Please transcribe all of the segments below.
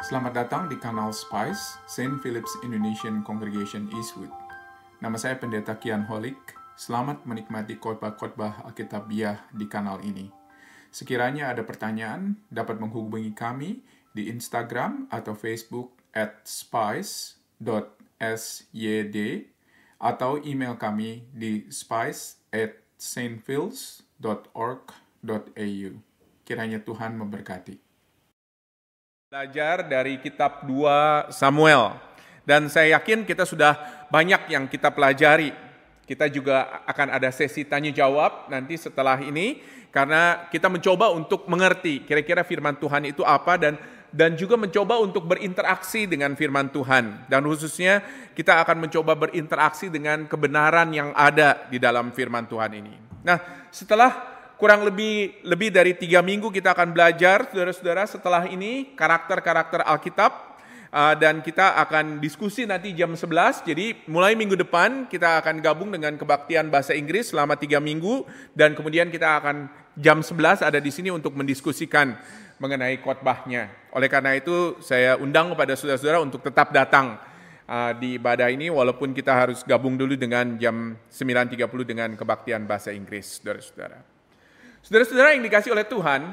Selamat datang di kanal Spice, Saint Philip's Indonesian Congregation Eastwood. Nama saya Pendeta Kian Holik. Selamat menikmati khotbah-khotbah Alkitabiah di kanal ini. Sekiranya ada pertanyaan, dapat menghubungi kami di Instagram atau Facebook @spice.syd atau email kami di spice@saintphils.org.au. Kiranya Tuhan memberkati. Belajar dari kitab 2 Samuel. Dan saya yakin kita sudah banyak yang kita pelajari. Kita juga akan ada sesi tanya jawab nanti setelah ini, karena kita mencoba untuk mengerti kira-kira firman Tuhan itu apa, dan juga mencoba untuk berinteraksi dengan firman Tuhan. Dan khususnya kita akan mencoba berinteraksi dengan kebenaran yang ada di dalam firman Tuhan ini. Nah, setelah kurang lebih dari 3 minggu kita akan belajar, saudara-saudara, setelah ini karakter-karakter Alkitab, dan kita akan diskusi nanti jam 11. Jadi mulai minggu depan kita akan gabung dengan kebaktian bahasa Inggris selama 3 minggu, dan kemudian kita akan jam 11 ada di sini untuk mendiskusikan mengenai khotbahnya. Oleh karena itu saya undang kepada saudara-saudara untuk tetap datang di ibadah ini, walaupun kita harus gabung dulu dengan jam 9.30 dengan kebaktian bahasa Inggris, saudara-saudara. Saudara-saudara yang dikasih oleh Tuhan,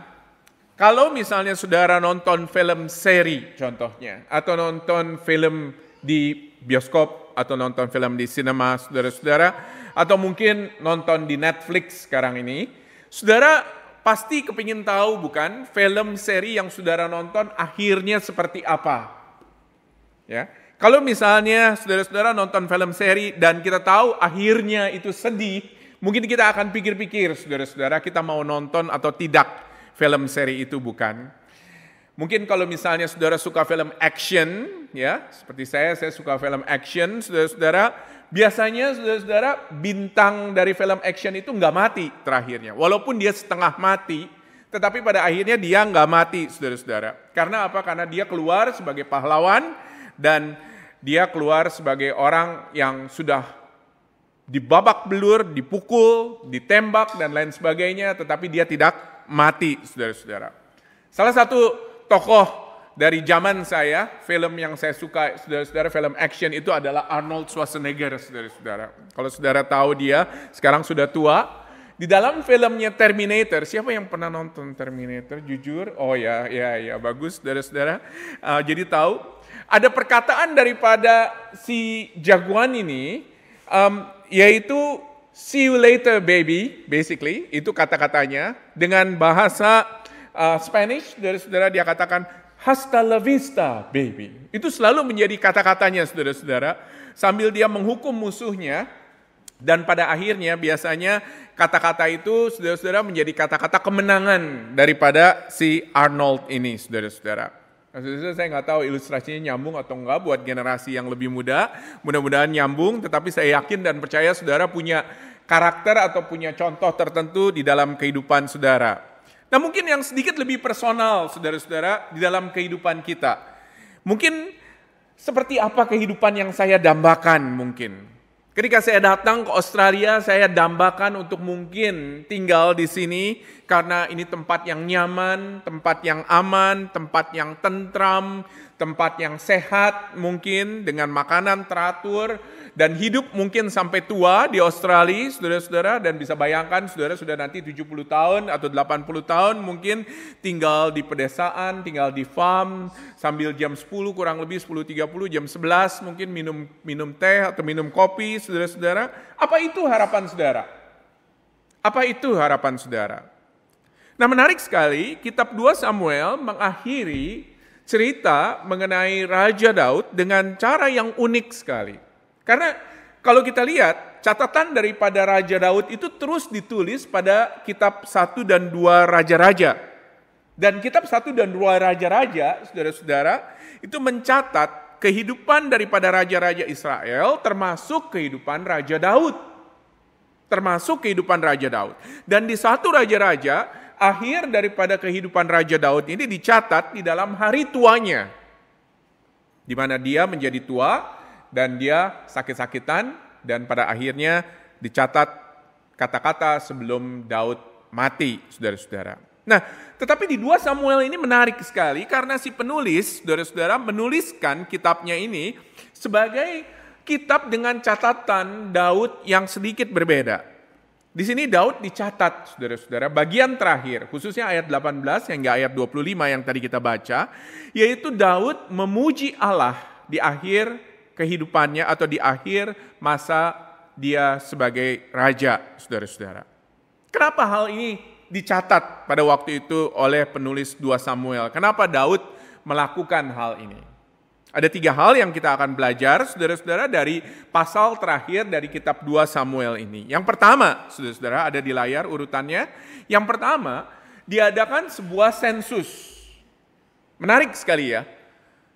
kalau misalnya saudara nonton film seri contohnya, atau nonton film di bioskop, atau nonton film di sinema, saudara-saudara, atau mungkin nonton di Netflix sekarang ini, saudara pasti kepingin tahu bukan, film seri yang saudara nonton akhirnya seperti apa? Ya, kalau misalnya saudara-saudara nonton film seri dan kita tahu akhirnya itu sedih, mungkin kita akan pikir-pikir, saudara-saudara, kita mau nonton atau tidak film seri itu, bukan? Mungkin kalau misalnya saudara suka film action, ya, seperti saya suka film action, saudara-saudara, biasanya saudara-saudara bintang dari film action itu nggak mati terakhirnya. Walaupun dia setengah mati, tetapi pada akhirnya dia nggak mati, saudara-saudara. Karena apa? Karena dia keluar sebagai pahlawan, dan dia keluar sebagai orang yang sudah dibabak belur, dipukul, ditembak, dan lain sebagainya, tetapi dia tidak mati, saudara-saudara. Salah satu tokoh dari zaman saya, film yang saya suka, saudara-saudara, film action itu adalah Arnold Schwarzenegger, saudara-saudara. Kalau saudara tahu dia, sekarang sudah tua. Di dalam filmnya Terminator, siapa yang pernah nonton Terminator? Jujur? Oh ya, bagus, saudara-saudara. Jadi tahu, ada perkataan daripada si jagoan ini, yaitu see you later baby, basically, itu kata-katanya. Dengan bahasa Spanish, saudara-saudara, dia katakan hasta la vista baby. Itu selalu menjadi kata-katanya, saudara-saudara, sambil dia menghukum musuhnya. Dan pada akhirnya biasanya kata-kata itu, saudara-saudara, menjadi kata-kata kemenangan daripada si Arnold ini, saudara-saudara. Saya nggak tahu ilustrasinya nyambung atau enggak buat generasi yang lebih muda. Mudah-mudahan nyambung, tetapi saya yakin dan percaya saudara punya karakter atau punya contoh tertentu di dalam kehidupan saudara. Nah, mungkin yang sedikit lebih personal, saudara-saudara, di dalam kehidupan kita. Mungkin seperti apa kehidupan yang saya dambakan mungkin. Ketika saya datang ke Australia, saya dambakan untuk mungkin tinggal di sini karena ini tempat yang nyaman, tempat yang aman, tempat yang tentram, tempat yang sehat mungkin dengan makanan teratur, dan hidup mungkin sampai tua di Australia, saudara-saudara, dan bisa bayangkan saudara sudah nanti 70 tahun atau 80 tahun mungkin tinggal di pedesaan, tinggal di farm, sambil jam 10 kurang lebih 10.30, jam 11 mungkin minum teh atau minum kopi, saudara-saudara. Apa itu harapan saudara? Apa itu harapan saudara? Nah, menarik sekali, kitab 2 Samuel mengakhiri cerita mengenai Raja Daud dengan cara yang unik sekali. Karena kalau kita lihat, catatan daripada Raja Daud itu terus ditulis pada kitab 1 dan 2 Raja-Raja. Dan kitab 1 dan 2 Raja-Raja, saudara-saudara, itu mencatat kehidupan daripada Raja-Raja Israel termasuk kehidupan Raja Daud. Termasuk kehidupan Raja Daud. Dan di 1 Raja-Raja, akhir daripada kehidupan Raja Daud ini dicatat di dalam hari tuanya. Di mana dia menjadi tua, dan dia sakit-sakitan, dan pada akhirnya dicatat kata-kata sebelum Daud mati, saudara-saudara. Nah, tetapi di 2 Samuel ini menarik sekali karena si penulis, saudara-saudara, menuliskan kitabnya ini sebagai kitab dengan catatan Daud yang sedikit berbeda. Di sini Daud dicatat, saudara-saudara, bagian terakhir, khususnya ayat 18 hingga ayat 25 yang tadi kita baca, yaitu Daud memuji Allah di akhir kehidupannya atau di akhir masa dia sebagai raja, saudara-saudara. Kenapa hal ini dicatat pada waktu itu oleh penulis 2 Samuel? Kenapa Daud melakukan hal ini? Ada 3 hal yang kita akan belajar, saudara-saudara, dari pasal terakhir dari kitab 2 Samuel ini. Yang pertama, saudara-saudara, ada di layar urutannya. Yang pertama, diadakan sebuah sensus. Menarik sekali ya.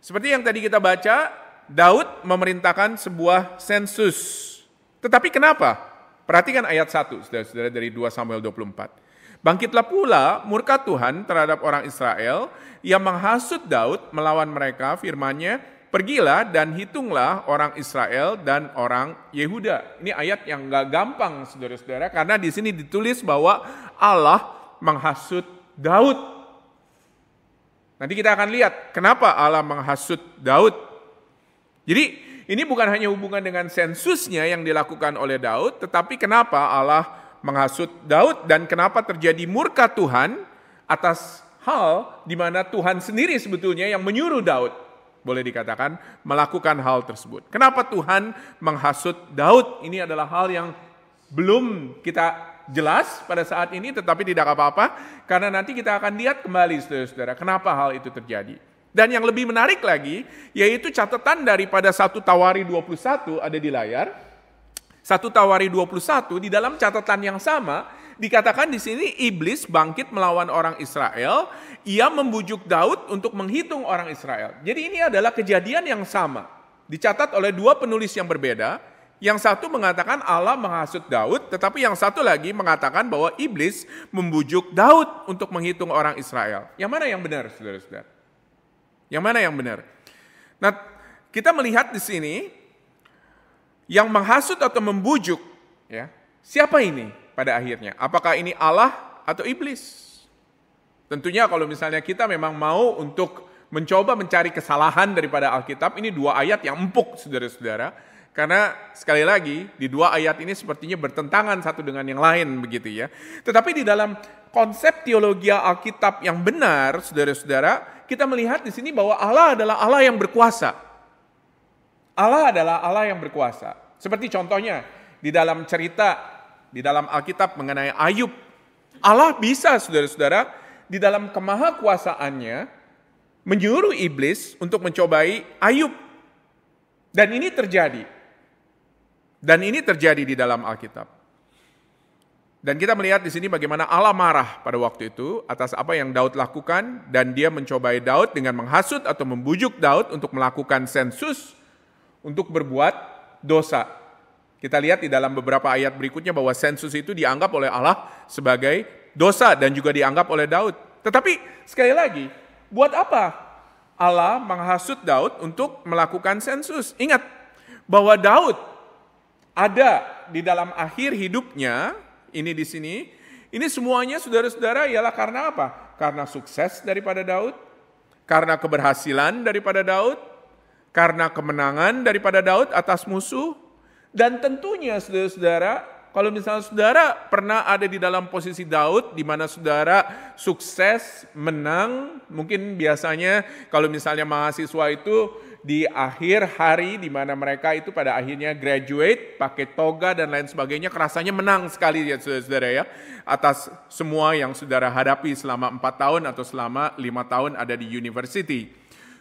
Seperti yang tadi kita baca, Daud memerintahkan sebuah sensus. Tetapi kenapa? Perhatikan ayat 1, saudara-saudara, dari 2 Samuel 24. Bangkitlah pula murka Tuhan terhadap orang Israel yang menghasut Daud melawan mereka, firman-Nya, pergilah dan hitunglah orang Israel dan orang Yehuda. Ini ayat yang gak gampang, saudara-saudara, karena di sini ditulis bahwa Allah menghasut Daud. Nanti kita akan lihat kenapa Allah menghasut Daud. Jadi ini bukan hanya hubungan dengan sensusnya yang dilakukan oleh Daud, tetapi kenapa Allah menghasut Daud dan kenapa terjadi murka Tuhan atas hal di mana Tuhan sendiri sebetulnya yang menyuruh Daud, boleh dikatakan, melakukan hal tersebut. Kenapa Tuhan menghasut Daud? Ini adalah hal yang belum kita jelas pada saat ini, tetapi tidak apa-apa, karena nanti kita akan lihat kembali, saudara-saudara, kenapa hal itu terjadi. Dan yang lebih menarik lagi, yaitu catatan daripada 1 Tawari 21 ada di layar. 1 Tawari 21 di dalam catatan yang sama dikatakan di sini iblis bangkit melawan orang Israel, ia membujuk Daud untuk menghitung orang Israel. Jadi ini adalah kejadian yang sama. Dicatat oleh 2 penulis yang berbeda. Yang satu mengatakan Allah menghasut Daud, tetapi yang satu lagi mengatakan bahwa iblis membujuk Daud untuk menghitung orang Israel. Yang mana yang benar, saudara-saudara? Yang mana yang benar? Nah, kita melihat di sini yang menghasut atau membujuk, ya, siapa ini pada akhirnya? Apakah ini Allah atau iblis? Tentunya kalau misalnya kita memang mau untuk mencoba mencari kesalahan daripada Alkitab, ini 2 ayat yang empuk, saudara-saudara. Karena sekali lagi, di 2 ayat ini sepertinya bertentangan satu dengan yang lain, begitu ya. Tetapi di dalam konsep teologi Alkitab yang benar, saudara-saudara, kita melihat di sini bahwa Allah adalah Allah yang berkuasa. Allah adalah Allah yang berkuasa. Seperti contohnya di dalam cerita, di dalam Alkitab mengenai Ayub. Allah bisa, saudara-saudara, di dalam kemahakuasaannya menyuruh iblis untuk mencobai Ayub. Dan ini terjadi. Dan ini terjadi di dalam Alkitab. Dan kita melihat di sini bagaimana Allah marah pada waktu itu atas apa yang Daud lakukan, dan dia mencobai Daud dengan menghasut atau membujuk Daud untuk melakukan sensus untuk berbuat dosa. Kita lihat di dalam beberapa ayat berikutnya bahwa sensus itu dianggap oleh Allah sebagai dosa dan juga dianggap oleh Daud. Tetapi sekali lagi, buat apa Allah menghasut Daud untuk melakukan sensus? Ingat bahwa Daud ada di dalam akhir hidupnya. Ini di sini, ini semuanya saudara-saudara ialah karena apa? Karena sukses daripada Daud, karena keberhasilan daripada Daud, karena kemenangan daripada Daud atas musuh, dan tentunya saudara-saudara, kalau misalnya saudara pernah ada di dalam posisi Daud, di mana saudara sukses, menang, mungkin biasanya kalau misalnya mahasiswa itu di akhir hari di mana mereka itu pada akhirnya graduate, pakai toga dan lain sebagainya, rasanya menang sekali ya saudara-saudara ya, atas semua yang saudara hadapi selama 4 tahun atau selama 5 tahun ada di university.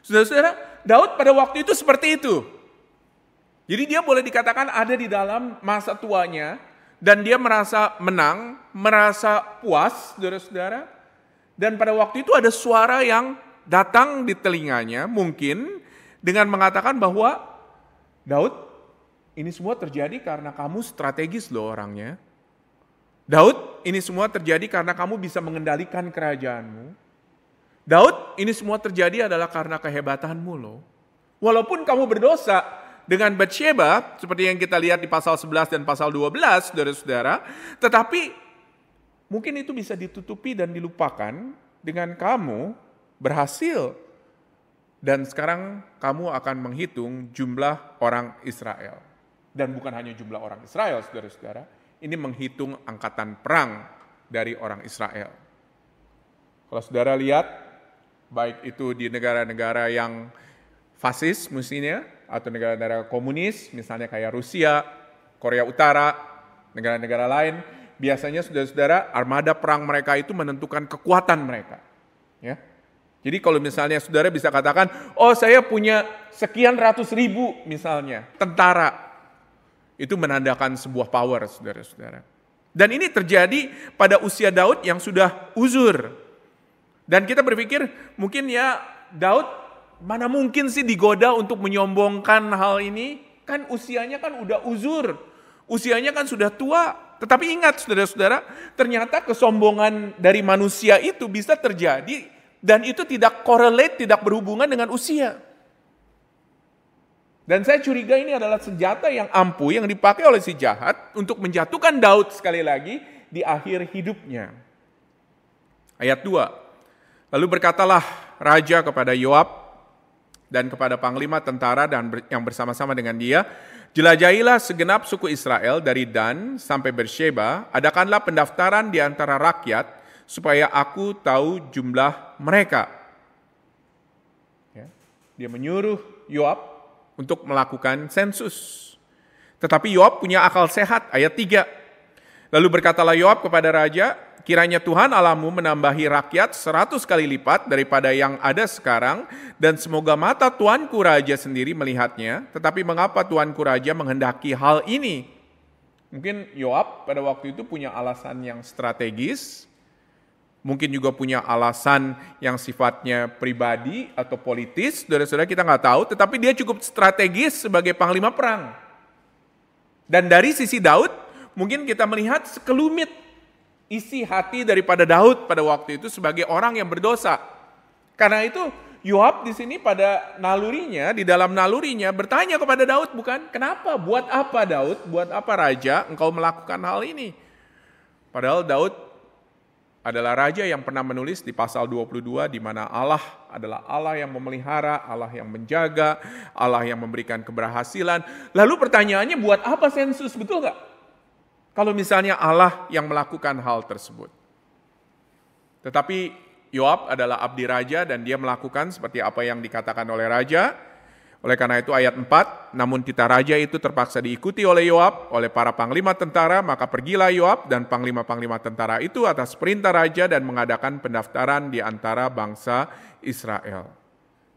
Saudara-saudara, Daud pada waktu itu seperti itu. Jadi dia boleh dikatakan ada di dalam masa tuanya dan dia merasa menang, merasa puas, saudara-saudara. Dan pada waktu itu ada suara yang datang di telinganya mungkin dengan mengatakan bahwa Daud, ini semua terjadi karena kamu strategis loh orangnya. Daud, ini semua terjadi karena kamu bisa mengendalikan kerajaanmu. Daud, ini semua terjadi adalah karena kehebatanmu loh. Walaupun kamu berdosa dengan Batsheba, seperti yang kita lihat di pasal 11 dan pasal 12, saudara-saudara, tetapi mungkin itu bisa ditutupi dan dilupakan dengan kamu berhasil. Dan sekarang kamu akan menghitung jumlah orang Israel. Dan bukan hanya jumlah orang Israel, saudara-saudara. Ini menghitung angkatan perang dari orang Israel. Kalau saudara lihat, baik itu di negara-negara yang fasis mestinya, atau negara-negara komunis, misalnya kayak Rusia, Korea Utara, negara-negara lain, biasanya saudara-saudara armada perang mereka itu menentukan kekuatan mereka. Ya. Jadi kalau misalnya saudara bisa katakan, oh saya punya sekian ratus ribu misalnya, tentara, itu menandakan sebuah power saudara-saudara. Dan ini terjadi pada usia Daud yang sudah uzur. Dan kita berpikir mungkin ya Daud mana mungkin sih digoda untuk menyombongkan hal ini? Kan usianya kan udah uzur. Usianya kan sudah tua. Tetapi ingat saudara-saudara, ternyata kesombongan dari manusia itu bisa terjadi dan itu tidak correlate, tidak berhubungan dengan usia. Dan saya curiga ini adalah senjata yang ampuh yang dipakai oleh si jahat untuk menjatuhkan Daud sekali lagi di akhir hidupnya. Ayat 2. Lalu berkatalah raja kepada Yoab dan kepada panglima tentara dan yang bersama-sama dengan dia, jelajahilah segenap suku Israel dari Dan sampai Beersheba, adakanlah pendaftaran di antara rakyat supaya aku tahu jumlah mereka. Ya. Dia menyuruh Yoab untuk melakukan sensus. Tetapi Yoab punya akal sehat, ayat 3. Lalu berkatalah Yoab kepada raja, kiranya Tuhan Allahmu menambahi rakyat 100 kali lipat daripada yang ada sekarang, dan semoga mata tuanku raja sendiri melihatnya, tetapi mengapa tuanku raja menghendaki hal ini? Mungkin Yoab pada waktu itu punya alasan yang strategis, mungkin juga punya alasan yang sifatnya pribadi atau politis, saudara-saudara kita nggak tahu, tetapi dia cukup strategis sebagai panglima perang. Dan dari sisi Daud, mungkin kita melihat sekelumit isi hati daripada Daud pada waktu itu sebagai orang yang berdosa. Karena itu Yoab di sini pada nalurinya, di dalam nalurinya bertanya kepada Daud, bukan? Kenapa? Buat apa Daud? Buat apa raja engkau melakukan hal ini? Padahal Daud adalah raja yang pernah menulis di pasal 22 di mana Allah adalah Allah yang memelihara, Allah yang menjaga, Allah yang memberikan keberhasilan. Lalu pertanyaannya, buat apa sensus? Betul nggak? Kalau misalnya Allah yang melakukan hal tersebut. Tetapi Yoab adalah abdi raja dan dia melakukan seperti apa yang dikatakan oleh raja. Oleh karena itu ayat 4, namun titah raja itu terpaksa diikuti oleh Yoab, oleh para panglima tentara, maka pergilah Yoab dan panglima-panglima tentara itu atas perintah raja dan mengadakan pendaftaran di antara bangsa Israel.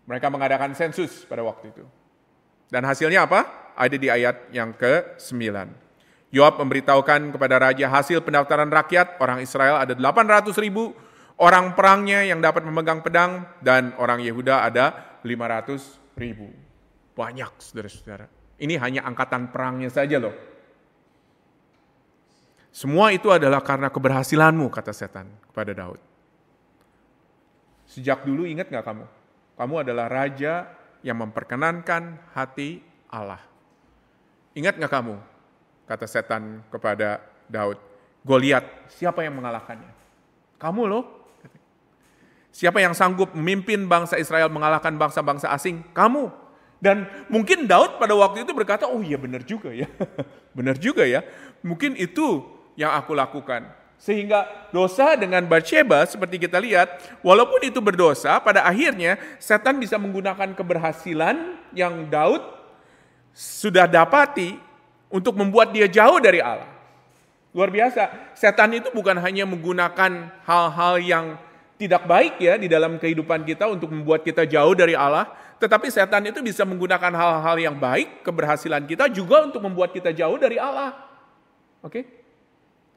Mereka mengadakan sensus pada waktu itu. Dan hasilnya apa? Ada di ayat yang ke-9. Yoab memberitahukan kepada raja hasil pendaftaran rakyat, orang Israel ada 800.000 orang perangnya yang dapat memegang pedang, dan orang Yehuda ada 500.000. Banyak, saudara-saudara. Ini hanya angkatan perangnya saja loh. Semua itu adalah karena keberhasilanmu, kata setan kepada Daud. Sejak dulu ingat gak kamu? Kamu adalah raja yang memperkenankan hati Allah. Ingat gak kamu? Kata setan kepada Daud, Goliat, siapa yang mengalahkannya? Kamu loh. Siapa yang sanggup memimpin bangsa Israel mengalahkan bangsa-bangsa asing? Kamu. Dan mungkin Daud pada waktu itu berkata, oh iya benar juga ya. Benar juga ya. Mungkin itu yang aku lakukan. Sehingga dosa dengan Bathsheba seperti kita lihat, walaupun itu berdosa, pada akhirnya setan bisa menggunakan keberhasilan yang Daud sudah dapati untuk membuat dia jauh dari Allah. Luar biasa. Setan itu bukan hanya menggunakan hal-hal yang tidak baik ya di dalam kehidupan kita untuk membuat kita jauh dari Allah, tetapi setan itu bisa menggunakan hal-hal yang baik, keberhasilan kita juga untuk membuat kita jauh dari Allah. Oke?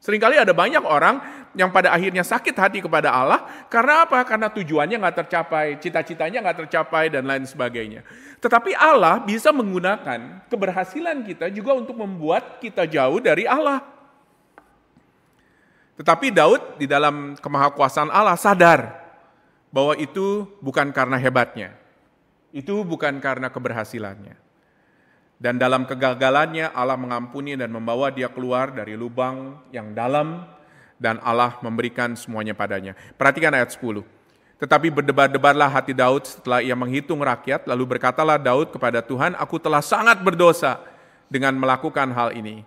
Seringkali ada banyak orang yang pada akhirnya sakit hati kepada Allah, karena apa? Karena tujuannya nggak tercapai, cita-citanya nggak tercapai, dan lain sebagainya. Tetapi Allah bisa menggunakan keberhasilan kita juga untuk membuat kita jauh dari Allah. Tetapi Daud di dalam kemahakuasaan Allah sadar bahwa itu bukan karena hebatnya. Itu bukan karena keberhasilannya. Dan dalam kegagalannya Allah mengampuni dan membawa dia keluar dari lubang yang dalam dan Allah memberikan semuanya padanya. Perhatikan ayat 10. Tetapi berdebar-debarlah hati Daud setelah ia menghitung rakyat, lalu berkatalah Daud kepada Tuhan, aku telah sangat berdosa dengan melakukan hal ini,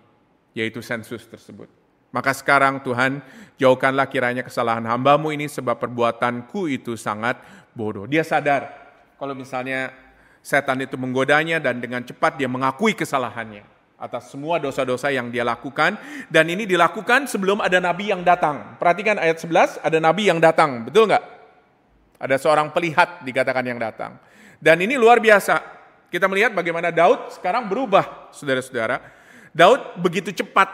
yaitu sensus tersebut. Maka sekarang Tuhan, jauhkanlah kiranya kesalahan hamba-Mu ini, sebab perbuatanku itu sangat bodoh. Dia sadar kalau misalnya setan itu menggodanya dan dengan cepat dia mengakui kesalahannya atas semua dosa-dosa yang dia lakukan, dan ini dilakukan sebelum ada nabi yang datang. Perhatikan ayat 11, ada nabi yang datang, betul nggak? Ada seorang pelihat dikatakan yang datang. Dan ini luar biasa. Kita melihat bagaimana Daud sekarang berubah, saudara-saudara. Daud begitu cepat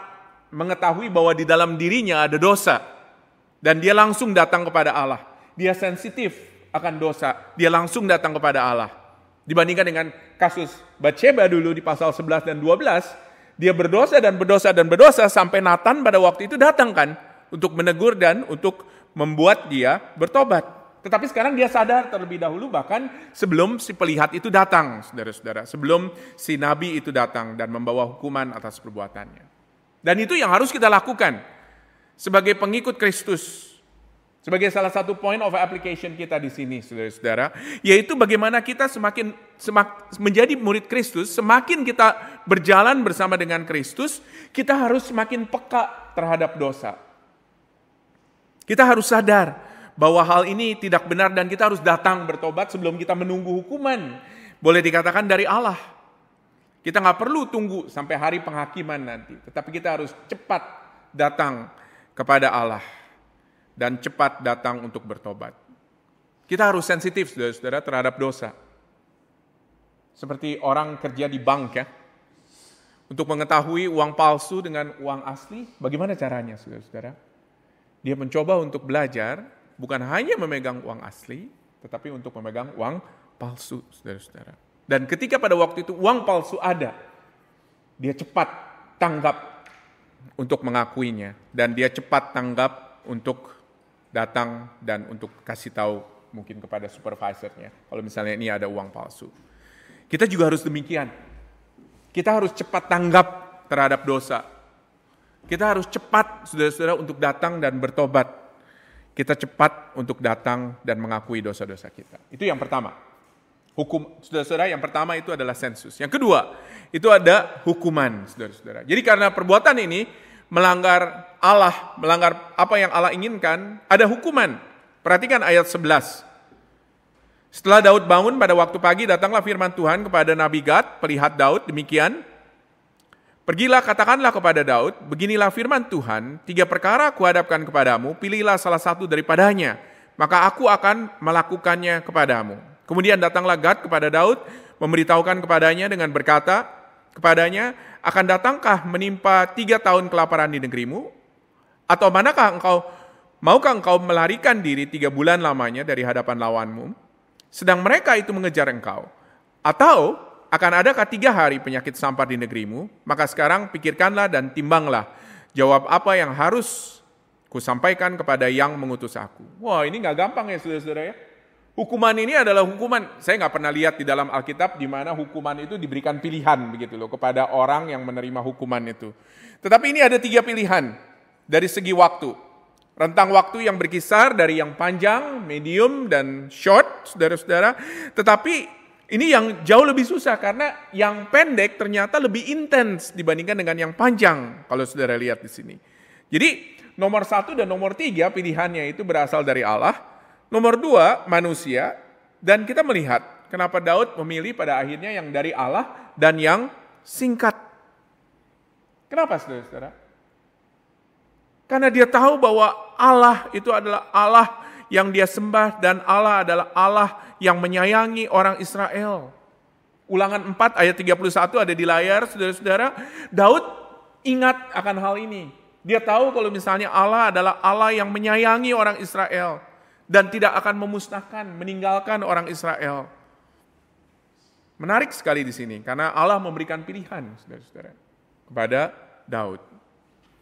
mengetahui bahwa di dalam dirinya ada dosa. Dan dia langsung datang kepada Allah. Dia sensitif akan dosa. Dia langsung datang kepada Allah. Dibandingkan dengan kasus Batsheba dulu di pasal 11 dan 12, dia berdosa dan berdosa dan berdosa sampai Nathan pada waktu itu datang kan untuk menegur dan untuk membuat dia bertobat. Tetapi sekarang dia sadar terlebih dahulu bahkan sebelum si pelihat itu datang, saudara-saudara. Sebelum si nabi itu datang dan membawa hukuman atas perbuatannya. Dan itu yang harus kita lakukan sebagai pengikut Kristus. Sebagai salah satu point of application kita di sini, saudara-saudara. Yaitu bagaimana kita semakin menjadi murid Kristus, semakin kita berjalan bersama dengan Kristus, kita harus semakin peka terhadap dosa. Kita harus sadar bahwa hal ini tidak benar dan kita harus datang bertobat sebelum kita menunggu hukuman. Boleh dikatakan dari Allah. Kita nggak perlu tunggu sampai hari penghakiman nanti. Tetapi kita harus cepat datang kepada Allah. Dan cepat datang untuk bertobat. Kita harus sensitif, saudara-saudara, terhadap dosa. Seperti orang kerja di bank ya. Untuk mengetahui uang palsu dengan uang asli, bagaimana caranya, saudara-saudara? Dia mencoba untuk belajar, bukan hanya memegang uang asli, tetapi untuk memegang uang palsu, saudara-saudara. Dan ketika pada waktu itu uang palsu ada, dia cepat tanggap untuk mengakuinya. Dan dia cepat tanggap untuk datang dan untuk kasih tahu mungkin kepada supervisornya. Kalau misalnya ini ada uang palsu. Kita juga harus demikian. Kita harus cepat tanggap terhadap dosa. Kita harus cepat, saudara-saudara, untuk datang dan bertobat. Kita cepat untuk datang dan mengakui dosa-dosa kita. Itu yang pertama. Hukum, saudara-saudara, yang pertama itu adalah sensus. Yang kedua, itu ada hukuman, saudara-saudara. Jadi karena perbuatan ini melanggar Allah, melanggar apa yang Allah inginkan, ada hukuman. Perhatikan ayat 11. Setelah Daud bangun pada waktu pagi, datanglah firman Tuhan kepada Nabi Gad, pelihat Daud, demikian. Pergilah, katakanlah kepada Daud, beginilah firman Tuhan, 3 perkara kuhadapkan kepadamu, pilihlah salah satu daripadanya, maka aku akan melakukannya kepadamu. Kemudian datanglah Gad kepada Daud, memberitahukan kepadanya dengan berkata kepadanya, akan datangkah menimpa 3 tahun kelaparan di negerimu? Atau maukah engkau melarikan diri 3 bulan lamanya dari hadapan lawanmu, sedang mereka itu mengejar engkau? Atau akan adakah 3 hari penyakit sampar di negerimu? Maka sekarang pikirkanlah dan timbanglah. Jawab apa yang harus kusampaikan kepada yang mengutus aku. Wah, ini gak gampang ya saudara-saudara ya. Hukuman ini adalah hukuman. Saya gak pernah lihat di dalam Alkitab di mana hukuman itu diberikan pilihan begitu loh kepada orang yang menerima hukuman itu. Tetapi ini ada 3 pilihan dari segi waktu. Rentang waktu yang berkisar dari yang panjang, medium, dan short, saudara-saudara. Tetapi ini yang jauh lebih susah karena yang pendek ternyata lebih intens dibandingkan dengan yang panjang kalau saudara lihat di sini. Jadi nomor 1 dan nomor 3 pilihannya itu berasal dari Allah. Nomor 2 manusia. Dan kita melihat kenapa Daud memilih pada akhirnya yang dari Allah dan yang singkat. Kenapa saudara-saudara? Karena dia tahu bahwa Allah itu adalah Allah yang dia sembah dan Allah adalah Allah yang menyayangi orang Israel. Ulangan 4 ayat 31 ada di layar, saudara-saudara. Daud ingat akan hal ini. Dia tahu kalau misalnya Allah adalah Allah yang menyayangi orang Israel dan tidak akan memusnahkan, meninggalkan orang Israel. Menarik sekali di sini karena Allah memberikan pilihan, saudara-saudara, kepada Daud.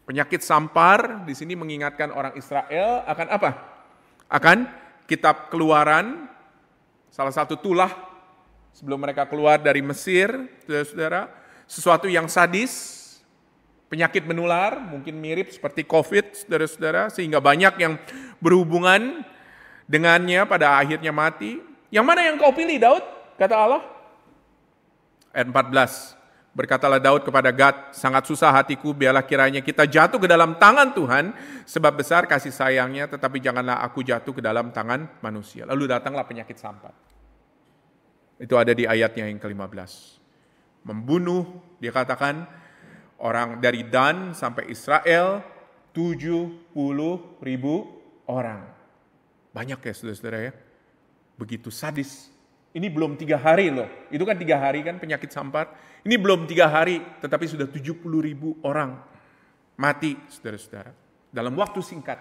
Penyakit sampar di sini mengingatkan orang Israel akan apa? Akan kitab Keluaran, salah satu tulah sebelum mereka keluar dari Mesir, saudara-saudara, sesuatu yang sadis, penyakit menular, mungkin mirip seperti COVID, saudara-saudara, sehingga banyak yang berhubungan dengannya pada akhirnya mati. Yang mana yang kau pilih, Daud? Kata Allah. Ayat 14, berkatalah Daud kepada Gad, sangat susah hatiku, biarlah kiranya kita jatuh ke dalam tangan Tuhan, sebab besar kasih sayangnya, tetapi janganlah aku jatuh ke dalam tangan manusia. Lalu datanglah penyakit sampar. Itu ada di ayatnya yang ke-15. Membunuh, dia katakan, orang dari Dan sampai Israel, 70.000 orang. Banyak ya saudara-saudara ya, begitu sadis. Ini belum 3 hari loh, itu kan 3 hari kan penyakit sampar. Ini belum 3 hari, tetapi sudah 70.000 orang mati, saudara-saudara. Dalam waktu singkat.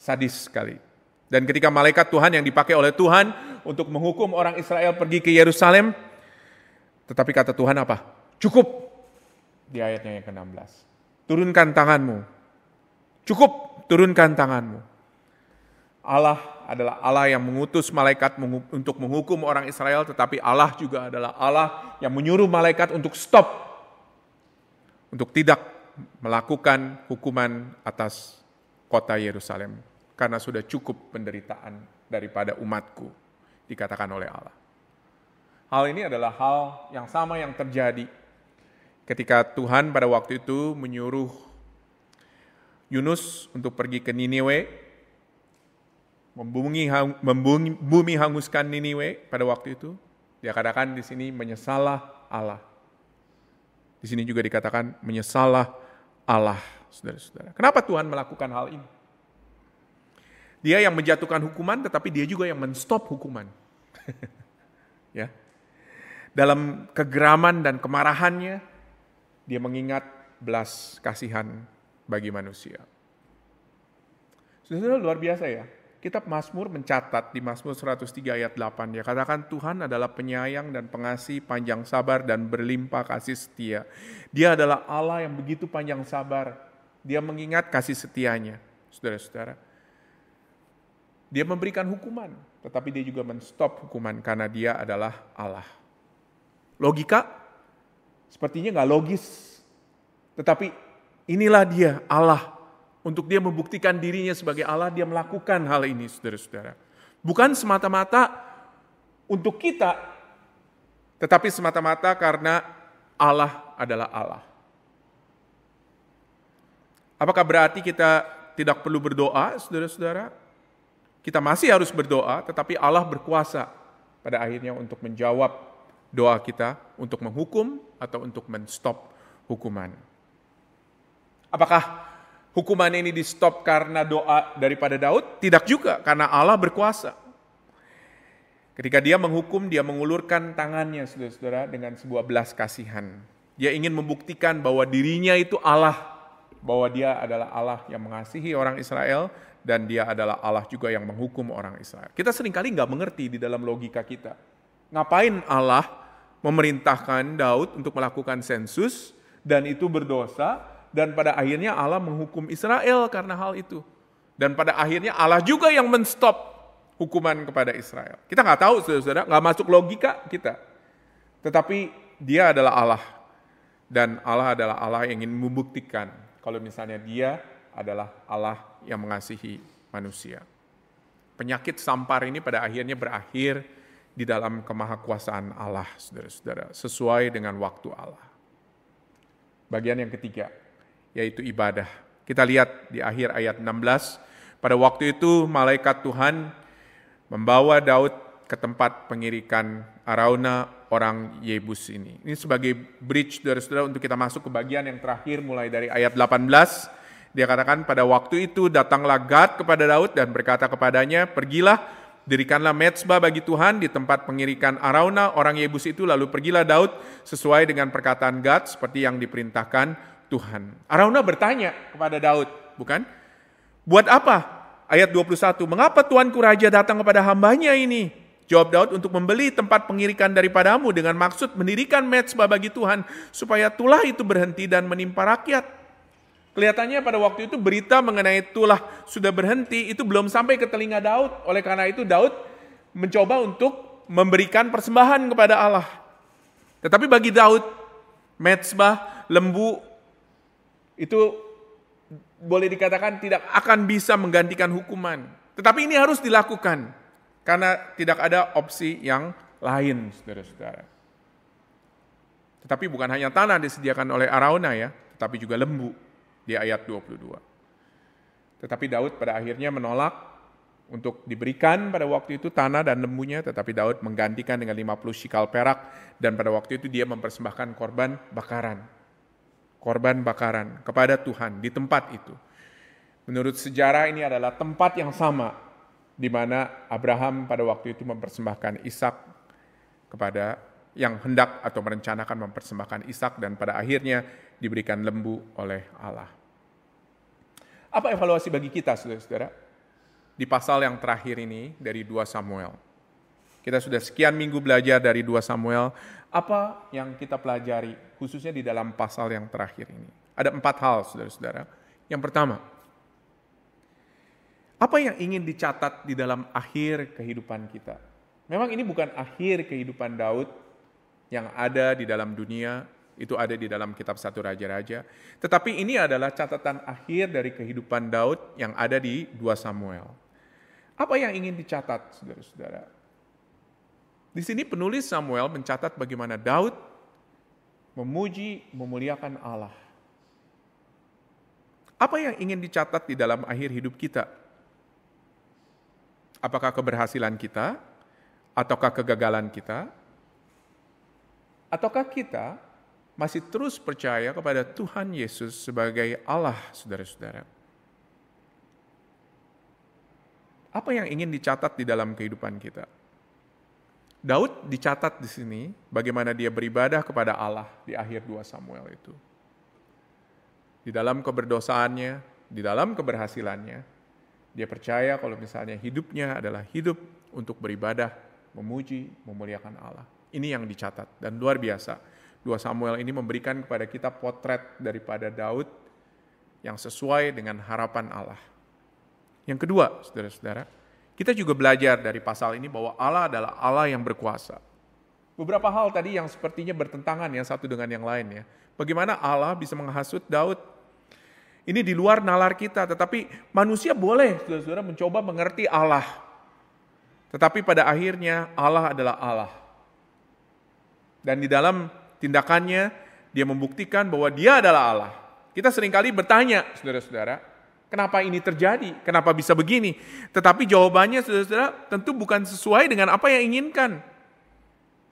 Sadis sekali. Dan ketika malaikat Tuhan yang dipakai oleh Tuhan untuk menghukum orang Israel pergi ke Yerusalem, tetapi kata Tuhan apa? Cukup. Di ayatnya yang ke-16. Turunkan tanganmu. Cukup, turunkan tanganmu. Allah adalah Allah yang mengutus malaikat untuk menghukum orang Israel, tetapi Allah juga adalah Allah yang menyuruh malaikat untuk stop, untuk tidak melakukan hukuman atas kota Yerusalem, karena sudah cukup penderitaan daripada umatku, dikatakan oleh Allah. Hal ini adalah hal yang sama yang terjadi ketika Tuhan pada waktu itu menyuruh Yunus untuk pergi ke Niniwe, membumi hanguskan Niniwe pada waktu itu. Dia katakan di sini menyesallah Allah. Di sini juga dikatakan menyesallah Allah, saudara-saudara. Kenapa Tuhan melakukan hal ini? Dia yang menjatuhkan hukuman, tetapi dia juga yang men-stop hukuman. Ya. Dalam kegeraman dan kemarahannya, dia mengingat belas kasihan bagi manusia. Saudara, luar biasa ya. Kitab Mazmur mencatat di Mazmur 103 ayat 8, dia katakan Tuhan adalah penyayang dan pengasih, panjang sabar dan berlimpah kasih setia. Dia adalah Allah yang begitu panjang sabar. Dia mengingat kasih setianya, saudara-saudara. Dia memberikan hukuman, tetapi dia juga men-stop hukuman karena dia adalah Allah. Logika sepertinya nggak logis, tetapi inilah dia Allah. Untuk dia membuktikan dirinya sebagai Allah, dia melakukan hal ini, saudara-saudara. Bukan semata-mata untuk kita, tetapi semata-mata karena Allah adalah Allah. Apakah berarti kita tidak perlu berdoa, saudara-saudara? Kita masih harus berdoa, tetapi Allah berkuasa pada akhirnya untuk menjawab doa kita, untuk menghukum atau untuk men-stop hukuman. Apakah hukuman ini di-stop karena doa daripada Daud? Tidak juga, karena Allah berkuasa. Ketika dia menghukum, dia mengulurkan tangannya, saudara-saudara, dengan sebuah belas kasihan. Dia ingin membuktikan bahwa dirinya itu Allah, bahwa dia adalah Allah yang mengasihi orang Israel, dan dia adalah Allah juga yang menghukum orang Israel. Kita seringkali nggak mengerti di dalam logika kita. Ngapain Allah memerintahkan Daud untuk melakukan sensus, dan itu berdosa, dan pada akhirnya Allah menghukum Israel karena hal itu. Dan pada akhirnya Allah juga yang men-stop hukuman kepada Israel. Kita nggak tahu, saudara-saudara, nggak masuk logika kita. Tetapi dia adalah Allah. Dan Allah adalah Allah yang ingin membuktikan kalau misalnya dia adalah Allah yang mengasihi manusia. Penyakit sampar ini pada akhirnya berakhir di dalam kemahakuasaan Allah, saudara-saudara, sesuai dengan waktu Allah. Bagian yang ketiga, yaitu ibadah. Kita lihat di akhir ayat 16, pada waktu itu malaikat Tuhan membawa Daud ke tempat pengirikan Arauna orang Yebus ini. Ini sebagai bridge, saudara-saudara, untuk kita masuk ke bagian yang terakhir mulai dari ayat 18. Dia katakan pada waktu itu datanglah Gad kepada Daud dan berkata kepadanya, pergilah, dirikanlah mezbah bagi Tuhan di tempat pengirikan Arauna orang Yebus itu. Lalu pergilah Daud sesuai dengan perkataan Gad seperti yang diperintahkan Tuhan. Arauna bertanya kepada Daud, bukan? Buat apa? Ayat 21, mengapa tuanku raja datang kepada hambanya ini? Jawab Daud, untuk membeli tempat pengirikan daripadamu dengan maksud mendirikan mezbah bagi Tuhan, supaya tulah itu berhenti dan menimpa rakyat. Kelihatannya pada waktu itu berita mengenai tulah sudah berhenti, itu belum sampai ke telinga Daud. Oleh karena itu Daud mencoba untuk memberikan persembahan kepada Allah. Tetapi bagi Daud, mezbah, lembu, itu boleh dikatakan tidak akan bisa menggantikan hukuman. Tetapi ini harus dilakukan karena tidak ada opsi yang lain, saudara-saudara. Tetapi bukan hanya tanah disediakan oleh Arauna ya, tetapi juga lembu di ayat 22. Tetapi Daud pada akhirnya menolak untuk diberikan pada waktu itu tanah dan lembunya, tetapi Daud menggantikan dengan 50 shikal perak, dan pada waktu itu dia mempersembahkan korban bakaran kepada Tuhan di tempat itu. Menurut sejarah ini adalah tempat yang sama di mana Abraham pada waktu itu mempersembahkan Ishak kepada yang hendak atau merencanakan mempersembahkan Ishak, dan pada akhirnya diberikan lembu oleh Allah. Apa evaluasi bagi kita, saudara-saudara? Di pasal yang terakhir ini dari 2 Samuel. Kita sudah sekian minggu belajar dari 2 Samuel. Apa yang kita pelajari, khususnya di dalam pasal yang terakhir ini? Ada 4 hal, saudara-saudara. Yang pertama, apa yang ingin dicatat di dalam akhir kehidupan kita? Memang ini bukan akhir kehidupan Daud yang ada di dalam dunia, itu ada di dalam kitab 1 Raja-Raja. Tetapi ini adalah catatan akhir dari kehidupan Daud yang ada di 2 Samuel. Apa yang ingin dicatat, saudara-saudara? Di sini penulis Samuel mencatat bagaimana Daud memuji, memuliakan Allah. Apa yang ingin dicatat di dalam akhir hidup kita? Apakah keberhasilan kita? Ataukah kegagalan kita? Ataukah kita masih terus percaya kepada Tuhan Yesus sebagai Allah, saudara-saudara? Apa yang ingin dicatat di dalam kehidupan kita? Daud dicatat di sini bagaimana dia beribadah kepada Allah di akhir 2 Samuel itu. Di dalam keberdosaannya, di dalam keberhasilannya, dia percaya kalau misalnya hidupnya adalah hidup untuk beribadah, memuji, memuliakan Allah. Ini yang dicatat dan luar biasa. 2 Samuel ini memberikan kepada kita potret daripada Daud yang sesuai dengan harapan Allah. Yang kedua, saudara-saudara, kita juga belajar dari pasal ini bahwa Allah adalah Allah yang berkuasa. Beberapa hal tadi yang sepertinya bertentangan ya satu dengan yang lain ya. Bagaimana Allah bisa menghasut Daud? Ini di luar nalar kita, tetapi manusia boleh, saudara-saudara, mencoba mengerti Allah. Tetapi pada akhirnya Allah adalah Allah. Dan di dalam tindakannya, dia membuktikan bahwa dia adalah Allah. Kita seringkali bertanya, saudara-saudara, kenapa ini terjadi? Kenapa bisa begini? Tetapi jawabannya, saudara-saudara, tentu bukan sesuai dengan apa yang inginkan.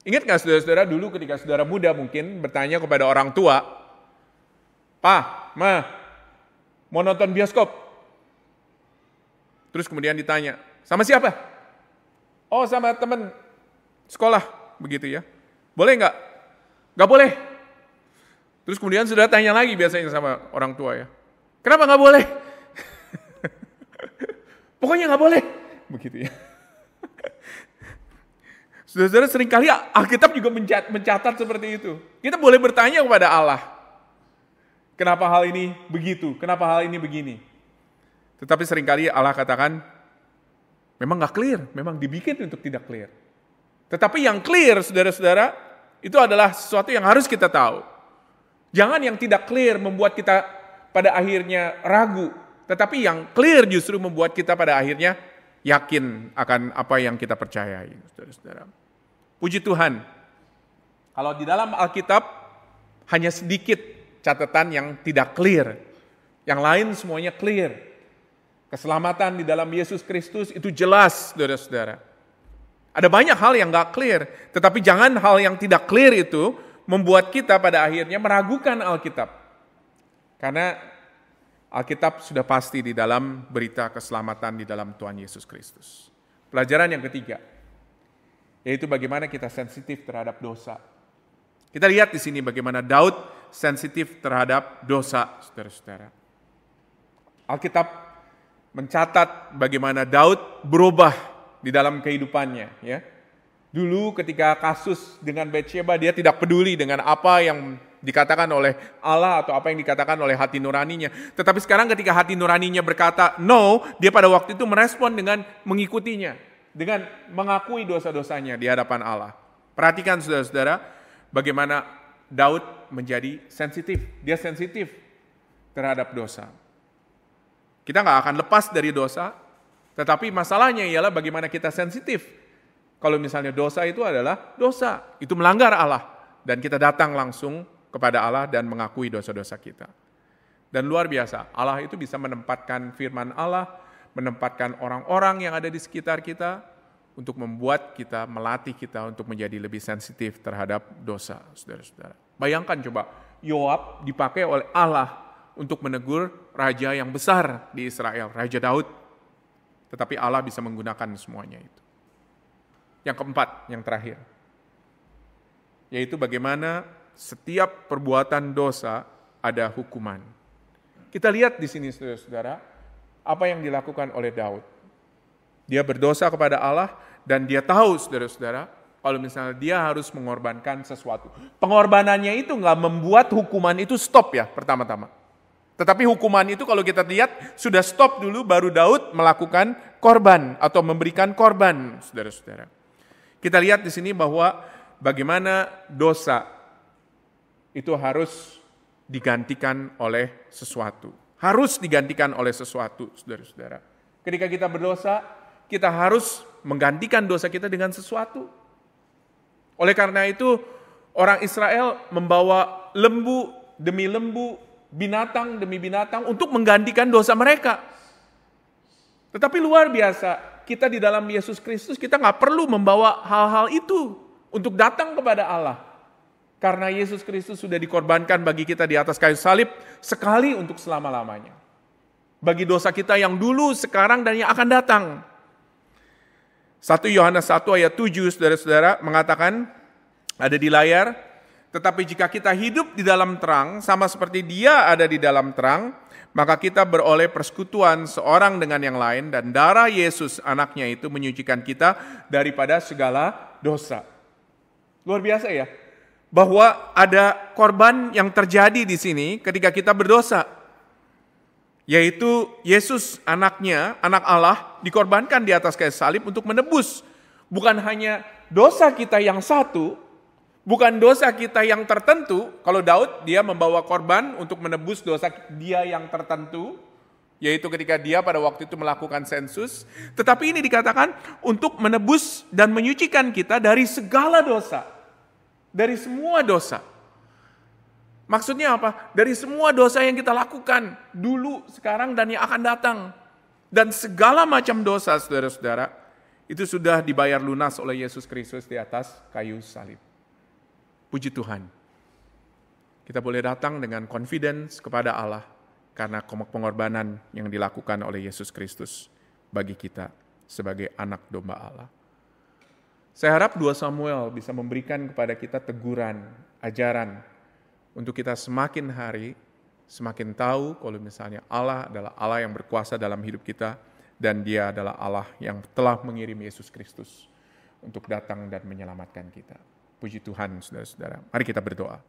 Ingat nggak saudara-saudara dulu ketika saudara muda mungkin bertanya kepada orang tua, "Pa, Ma, mau nonton bioskop?" Terus kemudian ditanya, "Sama siapa?" "Oh, sama teman sekolah," begitu ya. "Boleh nggak?" "Nggak boleh." Terus kemudian saudara tanya lagi biasanya sama orang tua ya, "Kenapa nggak boleh?" "Pokoknya nggak boleh." Begitu ya. Saudara-saudara, seringkali Alkitab juga mencatat seperti itu. Kita boleh bertanya kepada Allah, kenapa hal ini begitu? Kenapa hal ini begini? Tetapi seringkali Allah katakan, memang nggak clear, memang dibikin untuk tidak clear. Tetapi yang clear, saudara-saudara, itu adalah sesuatu yang harus kita tahu. Jangan yang tidak clear membuat kita pada akhirnya ragu, tetapi yang clear justru membuat kita pada akhirnya yakin akan apa yang kita percayai, saudara-saudara. Puji Tuhan, kalau di dalam Alkitab hanya sedikit catatan yang tidak clear, yang lain semuanya clear. Keselamatan di dalam Yesus Kristus itu jelas, saudara-saudara. Ada banyak hal yang gak clear, tetapi jangan hal yang tidak clear itu membuat kita pada akhirnya meragukan Alkitab. Karena Alkitab sudah pasti di dalam berita keselamatan di dalam Tuhan Yesus Kristus. Pelajaran yang ketiga, yaitu bagaimana kita sensitif terhadap dosa. Kita lihat di sini bagaimana Daud sensitif terhadap dosa, saudara-saudara. Alkitab mencatat bagaimana Daud berubah di dalam kehidupannya. Ya. Dulu ketika kasus dengan Batsheba, dia tidak peduli dengan apa yang dikatakan oleh Allah atau apa yang dikatakan oleh hati nuraninya. Tetapi sekarang ketika hati nuraninya berkata no, dia pada waktu itu merespon dengan mengikutinya. Dengan mengakui dosa-dosanya di hadapan Allah. Perhatikan saudara-saudara, bagaimana Daud menjadi sensitif. Dia sensitif terhadap dosa. Kita nggak akan lepas dari dosa, tetapi masalahnya ialah bagaimana kita sensitif. Kalau misalnya dosa itu adalah dosa, itu melanggar Allah. Dan kita datang langsung kepada Allah dan mengakui dosa-dosa kita. Dan luar biasa, Allah itu bisa menempatkan firman Allah, menempatkan orang-orang yang ada di sekitar kita, untuk membuat kita, melatih kita untuk menjadi lebih sensitif terhadap dosa, saudara-saudara. Bayangkan coba, Yoab dipakai oleh Allah untuk menegur raja yang besar di Israel, Raja Daud. Tetapi Allah bisa menggunakan semuanya itu. Yang keempat, yang terakhir, yaitu bagaimana setiap perbuatan dosa ada hukuman. Kita lihat di sini, saudara-saudara, apa yang dilakukan oleh Daud. Dia berdosa kepada Allah dan dia tahu, saudara-saudara, kalau misalnya dia harus mengorbankan sesuatu. Pengorbanannya itu nggak membuat hukuman itu stop ya, pertama-tama. Tetapi hukuman itu kalau kita lihat sudah stop dulu, baru Daud melakukan korban atau memberikan korban, saudara-saudara. Kita lihat di sini bahwa bagaimana dosa itu harus digantikan oleh sesuatu. Harus digantikan oleh sesuatu, saudara-saudara. Ketika kita berdosa, kita harus menggantikan dosa kita dengan sesuatu. Oleh karena itu, orang Israel membawa lembu demi lembu, binatang demi binatang untuk menggantikan dosa mereka. Tetapi luar biasa, kita di dalam Yesus Kristus, kita nggak perlu membawa hal-hal itu untuk datang kepada Allah. Karena Yesus Kristus sudah dikorbankan bagi kita di atas kayu salib sekali untuk selama-lamanya. Bagi dosa kita yang dulu, sekarang, dan yang akan datang. 1 Yohanes 1 ayat 7, saudara-saudara, mengatakan, ada di layar, tetapi jika kita hidup di dalam terang, sama seperti Dia ada di dalam terang, maka kita beroleh persekutuan seorang dengan yang lain, dan darah Yesus anaknya itu menyucikan kita daripada segala dosa. Luar biasa ya, bahwa ada korban yang terjadi di sini ketika kita berdosa. Yaitu Yesus anaknya, anak Allah, dikorbankan di atas kayu salib untuk menebus. Bukan hanya dosa kita yang satu, bukan dosa kita yang tertentu. Kalau Daud, dia membawa korban untuk menebus dosa dia yang tertentu, yaitu ketika dia pada waktu itu melakukan sensus. Tetapi ini dikatakan untuk menebus dan menyucikan kita dari segala dosa. Dari semua dosa. Maksudnya apa? Dari semua dosa yang kita lakukan dulu, sekarang, dan yang akan datang. Dan segala macam dosa, saudara-saudara, itu sudah dibayar lunas oleh Yesus Kristus di atas kayu salib. Puji Tuhan. Kita boleh datang dengan confidence kepada Allah karena pengorbanan yang dilakukan oleh Yesus Kristus bagi kita sebagai anak domba Allah. Saya harap 2 Samuel bisa memberikan kepada kita teguran, ajaran, untuk kita semakin hari, semakin tahu kalau misalnya Allah adalah Allah yang berkuasa dalam hidup kita, dan Dia adalah Allah yang telah mengirim Yesus Kristus untuk datang dan menyelamatkan kita. Puji Tuhan, saudara-saudara. Mari kita berdoa.